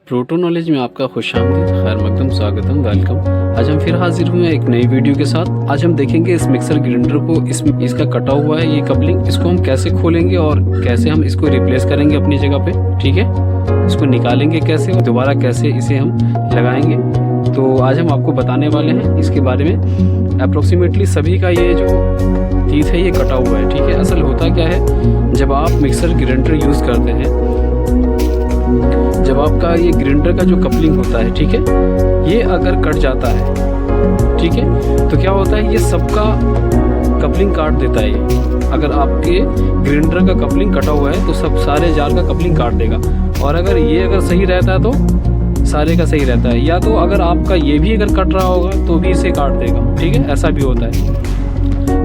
Proto knowledge में आपका खुशामदीद, खैर मकदम, स्वागतम, वेलकम। आज हम फिर हाजिर हुए एक नई वीडियो के साथ। आज हम देखेंगे इस मिक्सर ग्राइंडर को, इसका कटा हुआ है ये कपलिंग, इसको हम कैसे खोलेंगे और कैसे हम इसको रिप्लेस करेंगे अपनी जगह पे। ठीक है, इसको निकालेंगे कैसे और दोबारा कैसे इसे हम लगाएंगे, तो आज हम आपको बताने वाले हैं इसके बारे में। अप्रोक्सीमेटली सभी का ये जो टीथ है ये कटा हुआ है। ठीक है, असल होता क्या है, जब आप मिक्सर ग्राइंडर यूज़ करते हैं, जब आपका ये ग्राइंडर का जो कपलिंग होता है, ठीक है, ये अगर कट जाता है, ठीक है, तो क्या होता है, ये सबका कपलिंग काट देता है। ये अगर आपके ग्राइंडर का कपलिंग कटा हुआ है तो सब सारे जार का कपलिंग काट देगा, और अगर ये अगर सही रहता है तो सारे का सही रहता है, या तो अगर आपका ये भी अगर कट रहा होगा तो भी इसे काट देगा। ठीक है, ऐसा भी होता है।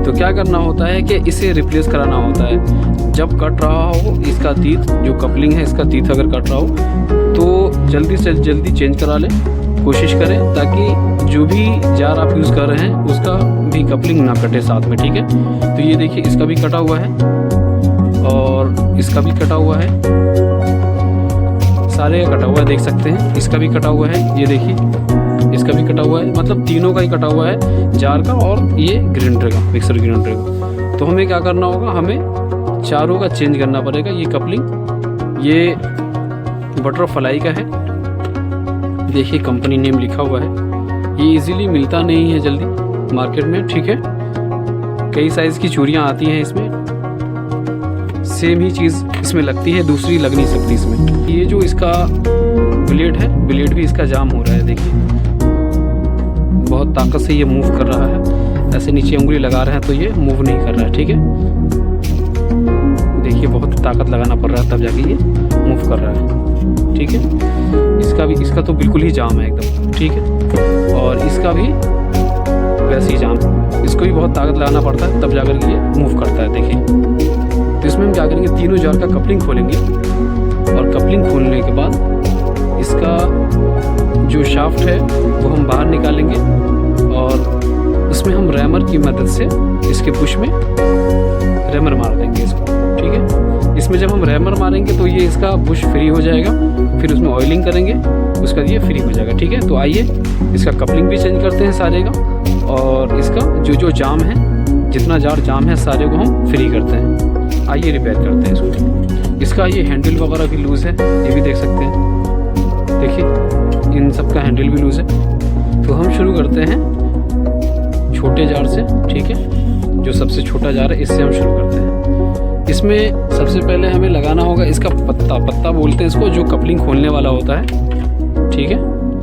तो क्या करना होता है कि इसे रिप्लेस कराना होता है। जब कट रहा हो इसका टीथ, जो कपलिंग है इसका टीथ अगर कट रहा हो तो जल्दी से जल्दी चेंज करा लें, कोशिश करें, ताकि जो भी जार आप यूज़ कर रहे हैं उसका भी कपलिंग ना कटे साथ में। ठीक है, तो ये देखिए इसका भी कटा हुआ है और इसका भी कटा हुआ है, सारे का कटा हुआ है, देख सकते हैं। इसका भी कटा हुआ है, ये देखिए इसका भी कटा हुआ है, मतलब तीनों का ही कटा हुआ है, जार का और ये ग्राइंडर का, मिक्सर ग्राइंडर का। तो हमें क्या करना होगा, हमें चारों का चेंज करना पड़ेगा। ये कपलिंग ये बटरफ्लाई का है, देखिए कंपनी नेम लिखा हुआ है। ये इजीली मिलता नहीं है जल्दी मार्केट में। ठीक है, कई साइज़ की चूड़ियाँ आती हैं इसमें, सेम ही चीज़ इसमें लगती है, दूसरी लग नहीं सकती इसमें। ये जो इसका ब्लेड है, ब्लेड भी इसका जाम हो रहा है, देखिए बहुत ताकत से ये मूव कर रहा है। ऐसे नीचे उंगली लगा रहे हैं तो ये मूव नहीं कर रहा है। ठीक है, देखिए बहुत ताकत लगाना पड़ रहा है तब जाके ये मूव कर रहा है। ठीक है, इसका तो बिल्कुल ही जाम है एकदम। ठीक है, और इसका भी वैसे ही जाम, इसको भी बहुत ताकत लगाना पड़ता है तब जाकर ये मूव करता है। देखिए, तो इसमें हम क्या करेंगे, तीनों जार का कपलिंग खोलेंगे, और कपलिंग खोलने के बाद इसका जो शाफ्ट है वो हम बाहर निकालेंगे, और उसमें हम रैमर की मदद से इसके बुश में रैमर मार देंगे इसको। ठीक है, इसमें जब हम रैमर मारेंगे तो ये इसका बुश फ्री हो जाएगा, फिर उसमें ऑयलिंग करेंगे, उसका ये फ्री हो जाएगा। ठीक है, तो आइए इसका कपलिंग भी चेंज करते हैं सारे का, और इसका जो जाम है, जितना जार जाम है सारे को हम फ्री करते हैं। आइए रिपेयर करते हैं इसको। इसका ये हैंडल वगैरह भी लूज़ है, ये भी देख सकते हैं, देखिए इन सब का हैंडल भी लूज़ है। तो हम शुरू करते हैं छोटे जार से। ठीक है, जो सबसे छोटा जार है इससे हम शुरू करते हैं। इसमें सबसे पहले हमें लगाना होगा इसका पत्ता बोलते हैं इसको, जो कपलिंग खोलने वाला होता है। ठीक है,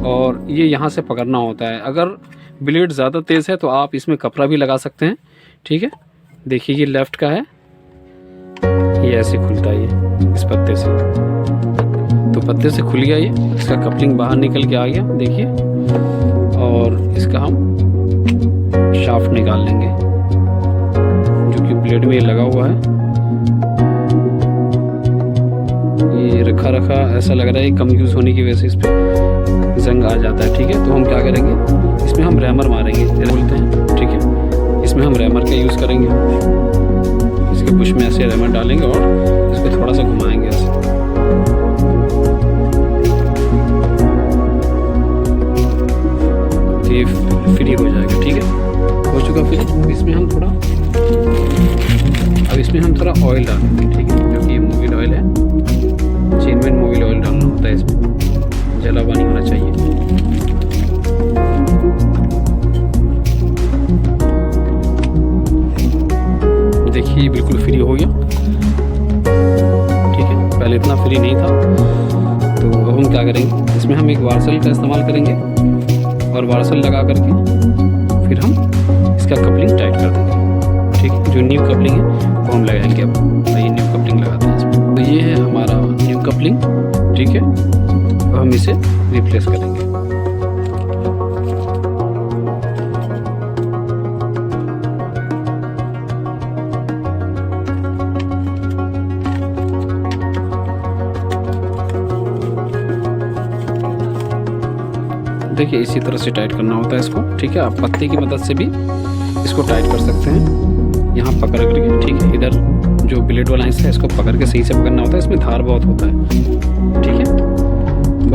और ये यहाँ से पकड़ना होता है। अगर ब्लेड ज़्यादा तेज़ है तो आप इसमें कपड़ा भी लगा सकते हैं। ठीक है, देखिए ये लेफ़्ट का है, ये ऐसे खुलता है ये इस पत्ते से, तो पत्ते से खुल गया ये, इसका कपलिंग बाहर निकल के आ गया, देखिए। और इसका हम शाफ्ट निकाल लेंगे जो कि ब्लेड में लगा हुआ है। ये रखा ऐसा लग रहा है कम यूज़ होने की वजह से इस पर जंग आ जाता है। ठीक है, तो हम क्या करेंगे, इसमें हम रैमर मारेंगे बोलते हैं। ठीक है, इसमें हम रैमर का यूज़ करेंगे, इसके बुश में ऐसे रैमर डालेंगे और इसको थोड़ा सा घुमाएंगे ऐसे। ये फ्री हो जाएगा। ठीक है, हो चुका फ्री। इसमें हम थोड़ा ऑयल डालेंगे। ठीक है, जो कि ये मोबिल ऑयल है, जेन्युइन मोबिल ऑयल डालना होता है इसमें, जला हुआ नहीं होना चाहिए। देखिए बिल्कुल फ्री हो गया। ठीक है, पहले इतना फ्री नहीं था। तो अब हम क्या करेंगे, इसमें हम एक वार्सल का इस्तेमाल करेंगे, और वार्सल लगा करके फिर हम इसका कपलिंग टाइट कर देंगे। ठीक है, जो न्यू कपलिंग है वो हम लगाएंगे। अब ये न्यू कपलिंग लगाते हैं इसमें। तो ये है हमारा न्यू कपलिंग। ठीक है, अब हम इसे रिप्लेस करेंगे। देखिए इसी तरह से टाइट करना होता है इसको। ठीक है, आप पत्ते की मदद से भी इसको टाइट कर सकते हैं, यहाँ पकड़ करके। ठीक है, इधर जो ब्लेड वाला हिस्सा है इसको पकड़ के सही से पकड़ना होता है, इसमें धार बहुत होता है। ठीक है,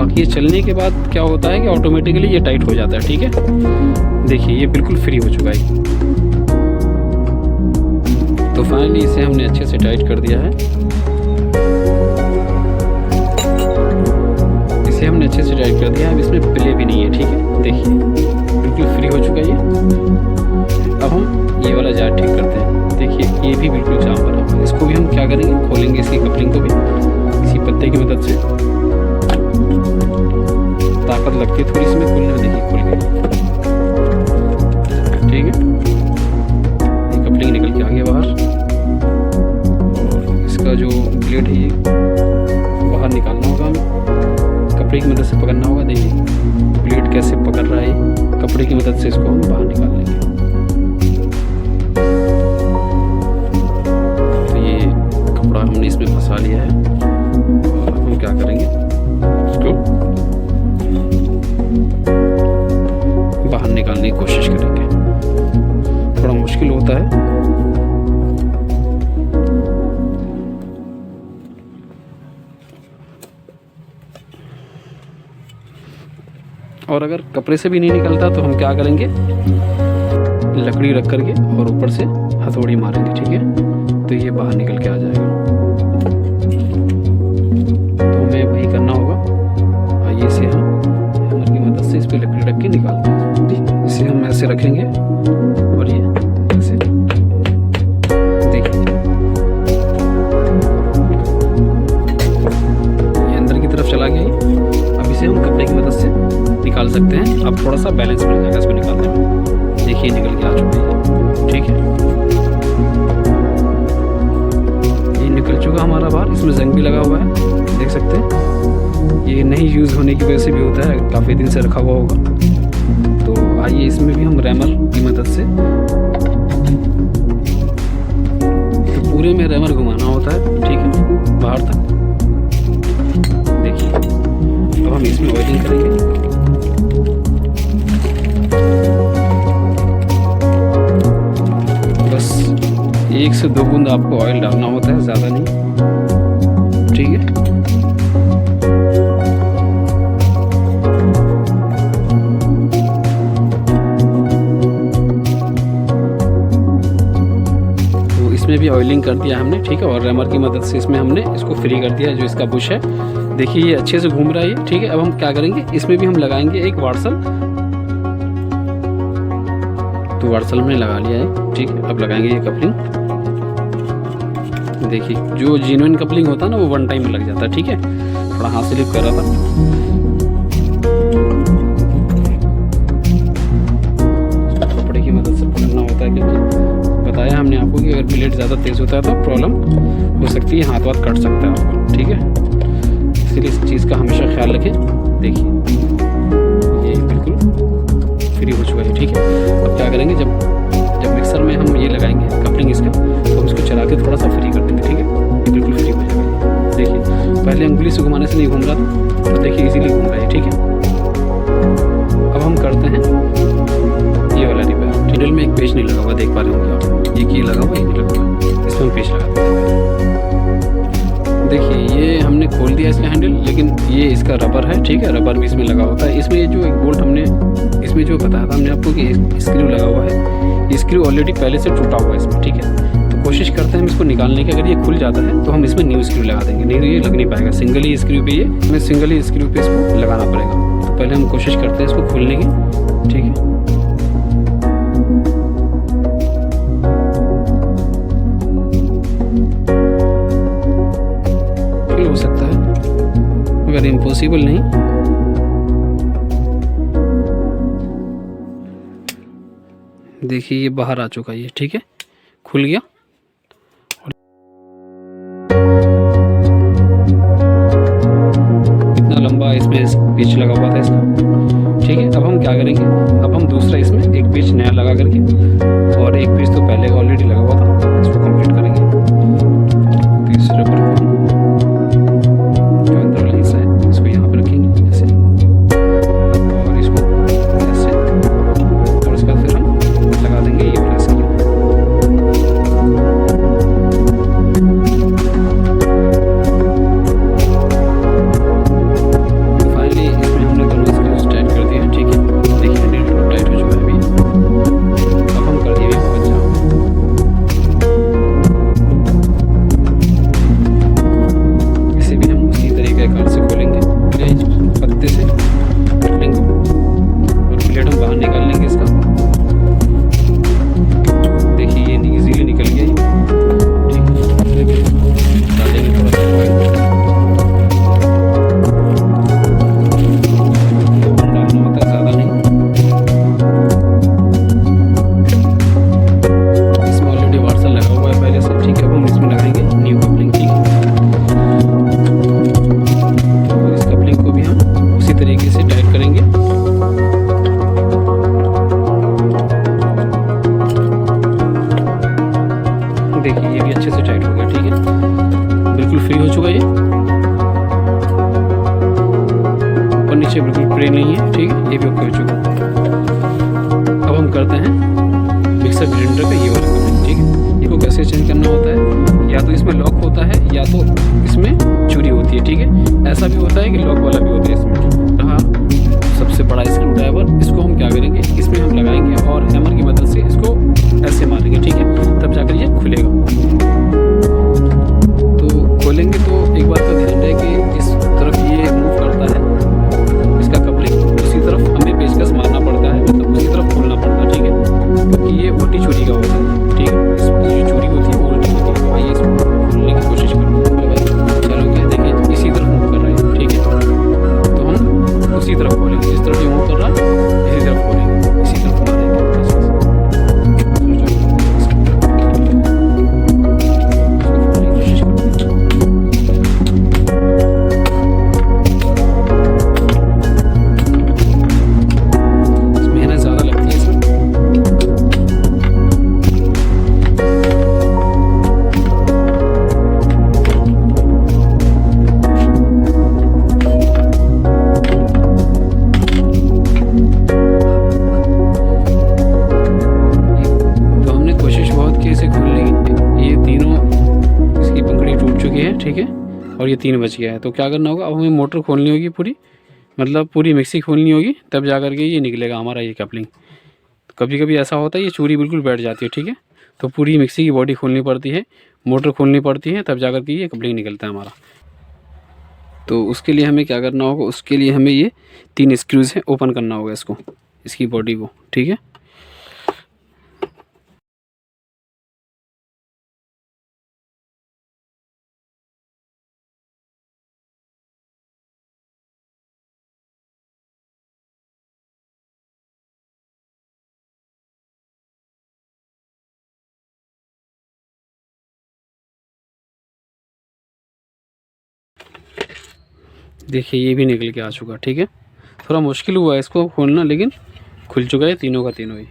बाकी ये चलने के बाद क्या होता है कि ऑटोमेटिकली ये टाइट हो जाता है। ठीक है, देखिए ये बिल्कुल फ्री हो चुका है। तो फाइनली इसे हमने अच्छे से टाइट कर दिया है। इसे हमने अच्छे से टाइट कर दिया है। अब इसमें प्ले भी नहीं है। ठीक है, देखिए बिल्कुल फ्री हो चुका है ये। अब हम ये वाला जार ठीक करते हैं। देखिए ये भी बिल्कुल जाम बना हुआ है। इसको भी हम क्या करेंगे, खोलेंगे इसकी कपलिंग को भी इसी पत्ते की मदद से। ताकत लगती है थोड़ी इसमें खुलने में, देखिए खुल गई। ठीक है, ये कपलिंग निकल के आ गया बाहर और इसका जो ब्लेड है ये बाहर निकालना होगा हमें, कपड़े की मदद से पकड़ना होगा। देखिए ब्लेड कैसे पकड़ रहा है, कपड़े की मदद से इसको हम बाहर निकाल लेंगे। तो ये कपड़ा हमने इसमें फंसा लिया है और अब हम क्या करेंगे, इसको बाहर निकालने की कोशिश करेंगे। थोड़ा मुश्किल होता है। और अगर कपड़े से भी नहीं निकलता तो हम क्या करेंगे, लकड़ी रख करके और ऊपर से हथौड़ी मारेंगे। ठीक है, तो ये बाहर निकल के आ जाएगा। तो हमें वही करना होगा। आइए इसे हम हैमर की मदद से इस पर लकड़ी रख के निकालते हैं। इसे हम ऐसे रखेंगे और ये ऐसे, देखिए ये अंदर की तरफ चला गया। अब इसे हम कपड़े की मदद से निकाल सकते हैं। अब थोड़ा सा बैलेंस मिल जाएगा इसको निकालने में। देखिए निकल के आ चुका है। ठीक है, ये निकल चुका हमारा बाहर। इसमें जंग भी लगा हुआ है, देख सकते हैं। ये नहीं यूज़ होने की वजह से भी होता है, काफ़ी दिन से रखा हुआ होगा। तो आइए इसमें भी हम रैमर की मदद से, तो पूरे में रैमर घुमाना होता है। ठीक है, बाहर तक। देखिए अब हम इसमें ऑयलिंग करेंगे। बस 1 से 2 बूंद आपको ऑयल डालना होता है, ज़्यादा नहीं। ठीक है, तो इसमें भी ऑयलिंग कर दिया हमने। ठीक है, और रैमर की मदद से इसमें हमने इसको फ्री कर दिया, जो इसका बुश है। देखिए ये अच्छे से घूम रहा है ये। ठीक है, अब हम क्या करेंगे, इसमें भी हम लगाएंगे एक वार्सल। तो वार्सल हमने लगा लिया है। ठीक है, अब लगाएंगे ये कपलिंग। देखिए जो जेन्युइन कपलिंग होता है ना, वो 1 टाइम में लग जाता है। ठीक है, थोड़ा हाथ से लिफ्ट कर रहा था। कपड़े की मदद से पकड़ना होता है, क्योंकि बताया हमने आपको कि अगर ब्लेड ज़्यादा तेज़ होता है तो प्रॉब्लम हो सकती है, हाथ वाथ कट सकता है आपको। ठीक है, इसलिए इस चीज़ का हमेशा ख्याल रखें। देखिए ये बिल्कुल फ्री हो चुका है। ठीक है, अब क्या करेंगे, जब मिक्सर में हम ये लगाएंगे कपलिंग इसका, तो हम इसको चला के थोड़ा सा फ्री कर देंगे। ठीक है, ये बिल्कुल फ्री हो जाएगा। देखिए पहले अंगुली से घुमाने से नहीं घूम रहा था, तो देखिए इजीली घूम रहा है। ठीक है, अब हम करते हैं ये वाला रिपेयर। हैंडल में एक पेच नहीं लगा हुआ, देख पा रहे होंगे आप। ये लगा हुआ, ये नहीं लगा हुआ, इसमें हम पेच लगा देते हैं। देखिए ये हमने खोल दिया इसका हैंडल, लेकिन ये इसका रबर है। ठीक है, रबर भी इसमें लगा होता है। इसमें जो एक बोल्ट हमने इसमें जो बताया था हमने आपको कि स्क्रू लगा हुआ है, ये स्क्रू ऑलरेडी पहले से टूटा हुआ है इसमें। ठीक है, तो कोशिश करते हैं हम इसको निकालने की। अगर ये खुल जाता है तो हम इसमें न्यू स्क्रू लगा देंगे, नहीं तो ये लग नहीं पाएगा। सिंगल ही स्क्रू पे, ये हमें सिंगल ही स्क्रू पे इसको लगाना पड़ेगा। तो पहले हम कोशिश करते हैं इसको खोलने की। ठीक है, हो सकता है, मगर इम्पॉसिबल नहीं। देखिए ये बाहर आ चुका है ये। ठीक है, खुल गया। इतना लंबा इसमें पेच लगा हुआ था इसका। ठीक है, अब हम क्या करेंगे, अब हम दूसरा इसमें एक पेच नया लगा करके, और एक पेच तो पहले ऑलरेडी लगा हुआ था, इसको कंप्लीट करेंगे। तो इस रबर को जो अंदर वाला हिस्सा है इसको यहाँ पर रखेंगे ऐसे, और इसको ऐसे, और इसका फिर हम लगा देंगे ये वाला स्क्रू। फाइनली नीचे बिल्कुल प्ले नहीं है, ठीक है, ये भी ओके हो चुका। अब हम करते हैं मिक्सर ग्राइंडर का ये वाला कपलिंग, ठीक है। इसको कैसे चेंज करना होता है, या तो इसमें लॉक होता है या तो इसमें चूड़ी होती है, ठीक है। ऐसा भी होता है कि लॉक वाला भी होता है। इसमें रहा सबसे बड़ा स्क्रू ड्राइवर, इसको हम क्या करेंगे, इसमें हम लगाएंगे और हैमर की मदद से इसको ऐसे मारेंगे, ठीक है, तब जाकर ये खुलेगा। तो खोलेंगे तो एक बात का ध्यान रहे कि इस तरफ ये मूव करता है इसका कपलिंग, उसी तरफ हमें पेचकस मारना पड़ता है, मतलब उसी तरफ खोलना पड़ता है, ठीक है, क्योंकि ये उल्टी चूड़ी का होता है, ठीक है। इसकी जो चूड़ी होती है वो उल्टी होती है। तो आइए इसको खोलने की कोशिश करते हैं। चलो क्या देखिए, इसी तरफ मूव कर रहा है, ठीक है, तो हम उसी तरफ खोलेंगे, जिस तरफ ये मूव कर रहा है इसी तरफ खोलेंगे, इसी तरफ मारेंगे। ठीक है, और ये 3 बच गया है। तो क्या करना होगा, अब हमें मोटर खोलनी होगी पूरी, मतलब पूरी मिक्सी खोलनी होगी, तब जा कर के ये निकलेगा हमारा ये कपलिंग। कभी कभी ऐसा होता है ये चूड़ी बिल्कुल बैठ जाती है, ठीक है, तो पूरी मिक्सी की बॉडी खोलनी पड़ती है, मोटर खोलनी पड़ती है, तब जा कर के ये कपलिंग निकलता है हमारा। तो उसके लिए हमें क्या करना होगा, उसके लिए हमें ये 3 स्क्रूज हैं, ओपन करना होगा इसको, इसकी बॉडी को, ठीक है। देखिए ये भी निकल के आ चुका, ठीक है। थोड़ा मुश्किल हुआ है इसको खोलना, लेकिन खुल चुका है तीनों का तीनों ही।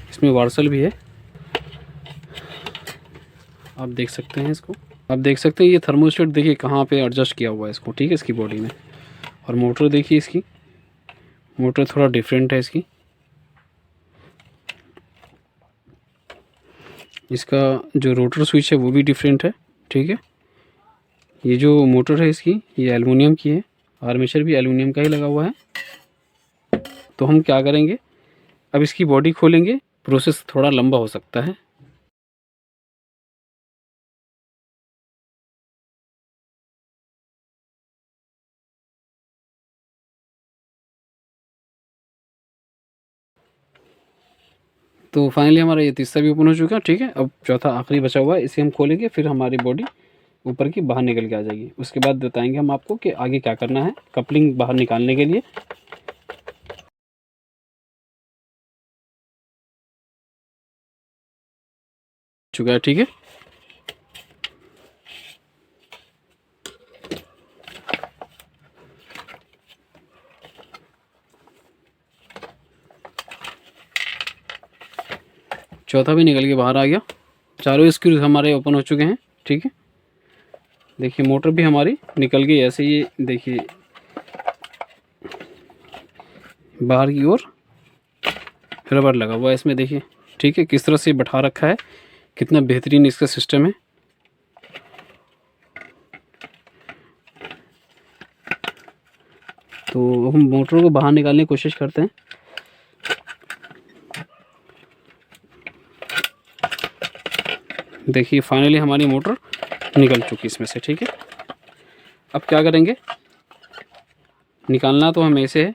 इसमें वार्सल भी है, आप देख सकते हैं इसको, आप देख सकते हैं ये थर्मोस्टेट देखिए कहाँ पे एडजस्ट किया हुआ है इसको, ठीक है, इसकी बॉडी में। और मोटर देखिए, इसकी मोटर थोड़ा डिफरेंट है इसकी, इसका जो रोटर स्विच है वो भी डिफरेंट है, ठीक है। ये जो मोटर है इसकी, ये एल्युमिनियम की है, आर्मेचर भी एल्युमिनियम का ही लगा हुआ है। तो हम क्या करेंगे, अब इसकी बॉडी खोलेंगे, प्रोसेस थोड़ा लंबा हो सकता है। तो फाइनली हमारा ये तीसरा भी ओपन हो चुका है, ठीक है। अब चौथा आखिरी बचा हुआ है, इसे हम खोलेंगे, फिर हमारी बॉडी ऊपर की बाहर निकल के आ जाएगी। उसके बाद बताएंगे हम आपको कि आगे क्या करना है कपलिंग बाहर निकालने के लिए। चुका है, ठीक है। चौथा भी निकल के बाहर आ गया, चारों स्क्रूज हमारे ओपन हो चुके हैं, ठीक है। देखिए मोटर भी हमारी निकल गई, ऐसे ही देखिए बाहर की ओर रबर लगा हुआ है इसमें, देखिए, ठीक है, किस तरह से बैठा रखा है, कितना बेहतरीन इसका सिस्टम है। तो हम मोटर को बाहर निकालने की कोशिश करते हैं। देखिए फाइनली हमारी मोटर निकल चुकी इसमें से, ठीक है। अब क्या करेंगे, निकालना तो हमें ऐसे है,